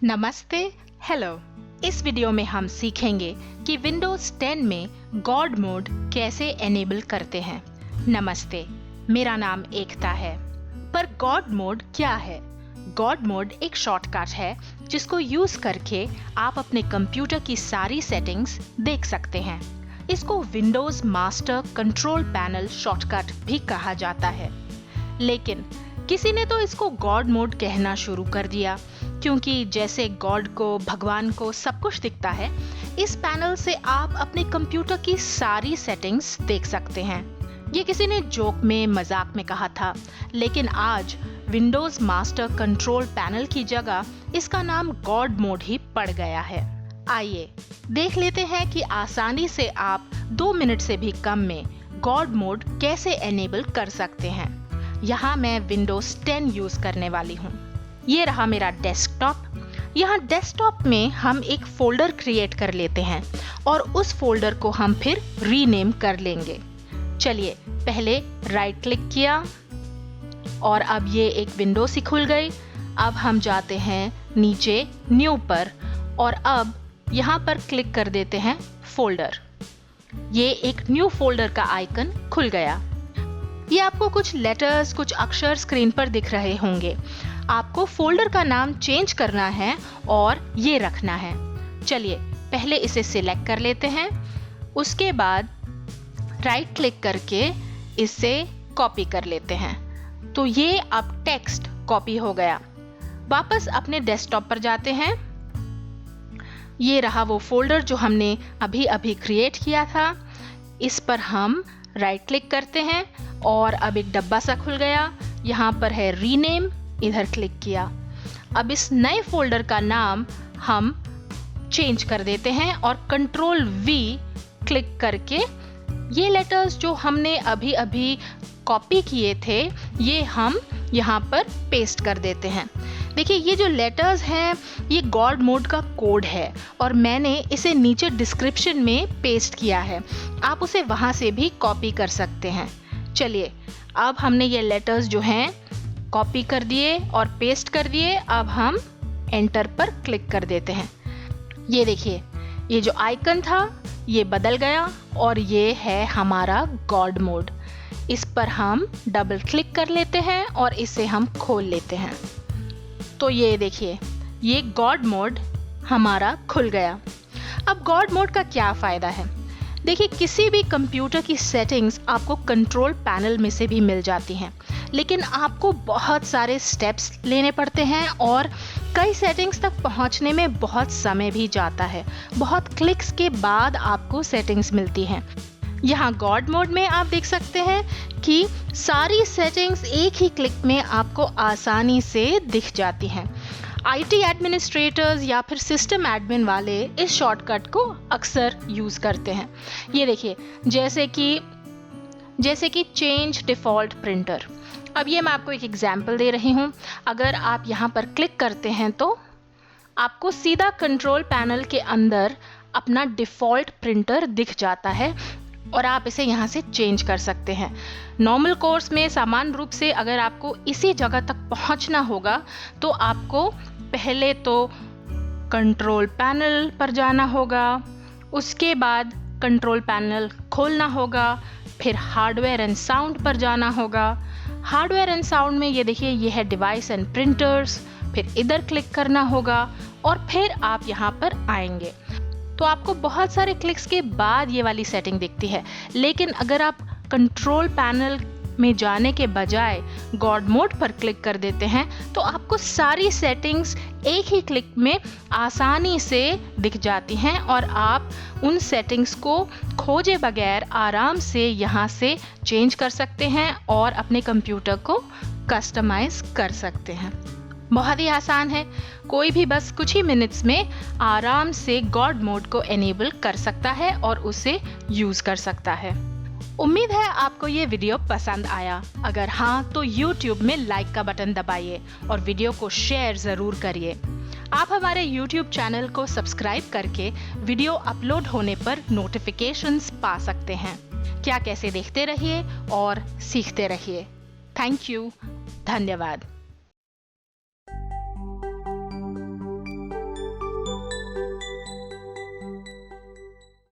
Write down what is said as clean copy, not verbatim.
नमस्ते, हेलो। इस वीडियो में हम सीखेंगे कि विंडोज 10 में गॉड मोड कैसे एनेबल करते हैं। नमस्ते, मेरा नाम एकता है। पर गॉड मोड क्या है? गॉड मोड एक शॉर्टकट है जिसको यूज करके आप अपने कंप्यूटर की सारी सेटिंग्स देख सकते हैं। इसको Windows master control panel shortcut भी कहा जाता है। लेकिन किसी ने तो इसको गॉड मोड कहना शुरू कर दिया, क्योंकि जैसे गॉड को, भगवान को सब कुछ दिखता है, इस पैनल से आप अपने कंप्यूटर की सारी सेटिंग्स देख सकते हैं। ये किसी ने जोक में, मजाक में कहा था, लेकिन आज विंडोज मास्टर कंट्रोल पैनल की जगह इसका नाम गॉड मोड ही पड़ गया है। आइए देख लेते हैं कि आसानी से आप 2 मिनट से भी कम में गॉड मोड कैसे एनेबल कर सकते हैं। यहाँ मैं विंडोज 10 यूज करने वाली हूँ। ये रहा मेरा डेस्कटॉप। यहाँ डेस्कटॉप में हम एक फोल्डर क्रिएट कर लेते हैं और उस फोल्डर को हम फिर रीनेम कर लेंगे। चलिए, पहले राइट क्लिक किया और अब ये एक विंडो सी खुल गई। अब हम जाते हैं नीचे न्यू पर और अब यहाँ पर क्लिक कर देते हैं फोल्डर। ये एक न्यू फोल्डर का आइकन खुल गया। ये आपको कुछ लेटर्स, कुछ अक्षर स्क्रीन पर दिख रहे होंगे। आपको फोल्डर का नाम चेंज करना है और ये रखना है। चलिए, पहले इसे सिलेक्ट कर लेते हैं। उसके बाद राइट क्लिक करके इसे कॉपी कर लेते हैं। तो ये अब टेक्स्ट कॉपी हो गया। वापस अपने डेस्कटॉप पर जाते हैं। ये रहा वो फोल्डर जो हमने अभी अभी क्रिएट किया था। इस पर हम राइट क्लिक करते हैं और अब एक डब्बा सा खुल गया। यहाँ पर है रीनेम, इधर क्लिक किया। अब इस नए फोल्डर का नाम हम चेंज कर देते हैं और कंट्रोल V क्लिक करके ये लेटर्स जो हमने अभी अभी कॉपी किए थे, ये हम यहाँ पर पेस्ट कर देते हैं। देखिए, ये जो लेटर्स हैं ये गॉड मोड का कोड है और मैंने इसे नीचे डिस्क्रिप्शन में पेस्ट किया है। आप उसे वहाँ से भी कॉपी कर सकते हैं। चलिए, अब हमने ये लेटर्स जो हैं कॉपी कर दिए और पेस्ट कर दिए। अब हम एंटर पर क्लिक कर देते हैं। ये देखिए, ये जो आइकन था ये बदल गया और ये है हमारा गॉड मोड। इस पर हम डबल क्लिक कर लेते हैं और इसे हम खोल लेते हैं। तो ये देखिए, ये गॉड मोड हमारा खुल गया। अब गॉड मोड का क्या फ़ायदा है? देखिए, किसी भी कंप्यूटर की सेटिंग्स आपको कंट्रोल पैनल में से भी मिल जाती हैं, लेकिन आपको बहुत सारे स्टेप्स लेने पड़ते हैं और कई सेटिंग्स तक पहुंचने में बहुत समय भी जाता है। बहुत क्लिक्स के बाद आपको सेटिंग्स मिलती हैं। यहाँ गॉड मोड में आप देख सकते हैं कि सारी सेटिंग्स एक ही क्लिक में आपको आसानी से दिख जाती हैं। IT एडमिनिस्ट्रेटर्स या फिर सिस्टम एडमिन वाले इस शॉर्टकट को अक्सर यूज़ करते हैं। ये देखिए, जैसे कि चेंज डिफ़ॉल्ट प्रिंटर। अब ये मैं आपको एक एग्जांपल दे रही हूँ। अगर आप यहाँ पर क्लिक करते हैं तो आपको सीधा कंट्रोल पैनल के अंदर अपना डिफ़ॉल्ट प्रिंटर दिख जाता है और आप इसे यहाँ से चेंज कर सकते हैं। नॉर्मल कोर्स में सामान्य रूप से अगर आपको इसी जगह तक पहुँचना होगा तो आपको पहले तो कंट्रोल पैनल पर जाना होगा, उसके बाद कंट्रोल पैनल खोलना होगा, फिर हार्डवेयर एंड साउंड पर जाना होगा। हार्डवेयर एंड साउंड में ये देखिए, ये है डिवाइस एंड प्रिंटर्स। फिर इधर क्लिक करना होगा और फिर आप यहाँ पर आएंगे तो आपको बहुत सारे क्लिक्स के बाद ये वाली सेटिंग दिखती है। लेकिन अगर आप कंट्रोल पैनल में जाने के बजाय गॉड मोड पर क्लिक कर देते हैं तो आपको सारी सेटिंग्स एक ही क्लिक में आसानी से दिख जाती हैं और आप उन सेटिंग्स को खोजे बगैर आराम से यहाँ से चेंज कर सकते हैं और अपने कंप्यूटर को कस्टमाइज कर सकते हैं। बहुत ही आसान है। कोई भी बस कुछ ही मिनट्स में आराम से गॉड मोड को एनेबल कर सकता है और उसे यूज़ कर सकता है। उम्मीद है आपको ये वीडियो पसंद आया। अगर हाँ तो YouTube में लाइक का बटन दबाइए और वीडियो को शेयर ज़रूर करिए। आप हमारे YouTube चैनल को सब्सक्राइब करके वीडियो अपलोड होने पर नोटिफिकेशंस पा सकते हैं। क्या कैसे देखते रहिए और सीखते रहिए। Thank you. धन्यवाद।